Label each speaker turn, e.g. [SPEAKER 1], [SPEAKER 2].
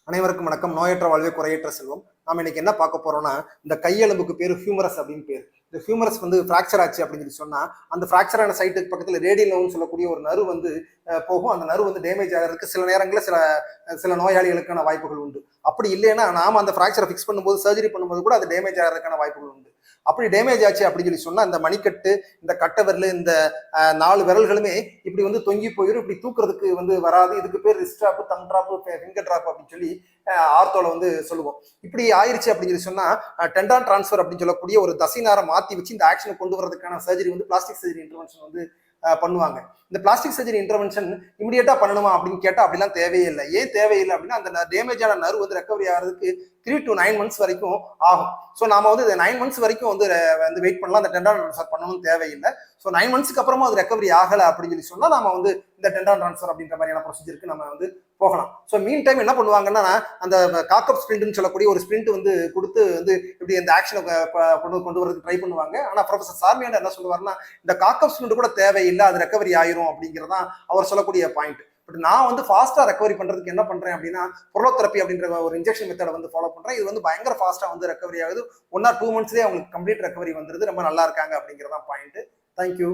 [SPEAKER 1] அனைவருக்கும் வணக்கம். நோயற்ற வாழ்வே குறையற்ற செல்வம். நாம இன்னைக்கு என்ன பார்க்க போறோம்னா, இந்த கையெலும்புக்கு பேரு ஹியூமரஸ் அப்படின்னு பேர். இந்த ஹியூமரஸ் வந்து ஃபிராக்சர் ஆச்சு அப்படின்னு சொல்லி சொன்னா, அந்த ஃபிராக்சரான சைட்டுக்கு பக்கத்துல ரேடியல் நர்வ்னு சொல்லக்கூடிய ஒரு நர்வ் வந்து போகும். அந்த நர்வ் வந்து டேமேஜ் ஆகிறதுக்கு சில நேரங்களில் சில சில நோயாளிகளுக்கான வாய்ப்புகள் உண்டு. அப்படி இல்லைன்னா நாம அந்த ஃபிராக்சரை ஃபிக்ஸ் பண்ணும்போது, சர்ஜரி பண்ணும்போது கூட அது டேமேஜ் ஆகிறதுக்கான வாய்ப்புகள் உண்டு. அப்படி டேமேஜ் ஆச்சு அப்படின்னு சொல்லி சொன்னா, இந்த மணிக்கட்டு, இந்த கட்டை விரல், இந்த 4 விரல்களுமே இப்படி வந்து தொங்கி போயிடும். இப்படி தூக்குறதுக்கு வந்து வராது. இதுக்கு பேர் ரிஸ்ட் ட்ராப், தம் ட்ராப், ஃபிங்கர் ட்ராப் அப்படின்னு சொல்லி ஆர்த்தோல வந்து சொல்லுவோம். இப்படி ஆயிருச்சு அப்படின்னு சொல்லி சொன்னா, டெண்டான் டிரான்ஸ்ஃபர் அப்படின்னு சொல்லக்கூடிய ஒரு தசைநாரை மாத்தி வச்சு இந்த ஆக்ஷனை கொண்டு வரதுக்கான சர்ஜரி வந்து பிளாஸ்டிக் சர்ஜரி இன்டர்வென்ஷன் வந்து பண்ணுவாங்க. இந்த பிளாஸ்டிக் சர்ஜரி இன்டர்வென்ஷன் இமிடியேட்டா பண்ணணுமா அப்படின்னு கேட்டா அப்படிலாம் தேவையே இல்லை. ஏன் தேவையில்லை அப்படின்னா, அந்த டேமேஜான நர்வ் வந்து ரெக்கவரி ஆகிறதுக்கு 3 to 9 months வரைக்கும் ஆகும். ஸோ நாம வந்து 9 months வரைக்கும் வந்து வெயிட் பண்ணலாம். அந்த டெண்டான் ட்ரான்ஸ்ஃபர் பண்ணணும்னு தேவையில்லை. ஸோ 9 monthsக்கு அப்புறமா அது ரெக்கவரி ஆகலை அப்படின்னு சொல்லி சொன்னா நாம வந்து இந்த டெண்டான் ட்ரான்ஸ்ஃபர் அப்படின்ற மாதிரியான ப்ரொசீஜருக்கு நம்ம வந்து போகலாம். ஸோ மீன் டைம் என்ன பண்ணுவாங்கன்னா, அந்த காக்கப் ஸ்பிரிண்ட்னு சொல்லக்கூடிய ஒரு ஸ்பிரிண்ட் வந்து கொடுத்து வந்து இப்படி இந்த ஆக்ஷனை கொண்டு வரதுக்கு ட்ரை பண்ணுவாங்க. ஆனா ப்ரொஃபசர் சார்மியாண்டா என்ன சொல்லுவாருன்னா, இந்த காக்கப் ஸ்பிரிண்ட் கூட தேவையில்லை, அது ரெக்கவரி ஆயிரும் அப்படிங்கிறதான் அவர் சொல்லக்கூடிய பாயிண்ட். பட் நான் வந்து ஃபாஸ்டா ரெக்கவரி பண்றதுக்கு என்ன பண்றேன் அப்படின்னா, புரோலோதெரபி அப்படின்ற ஒரு இன்ஜெக்ஷன் மெத்தடை வந்து ஃபாலோ பண்றேன். இது வந்து பயங்கர ஃபாஸ்டா வந்து ரெக்கவரி ஆகுது. 1 or 2 monthsலேயே அவங்களுக்கு கம்ப்ளீட் ரெக்கவரி வந்துருது. ரொம்ப நல்லா இருக்காங்க அப்படிங்கிறதான் பாயிண்ட். தேங்க்யூ.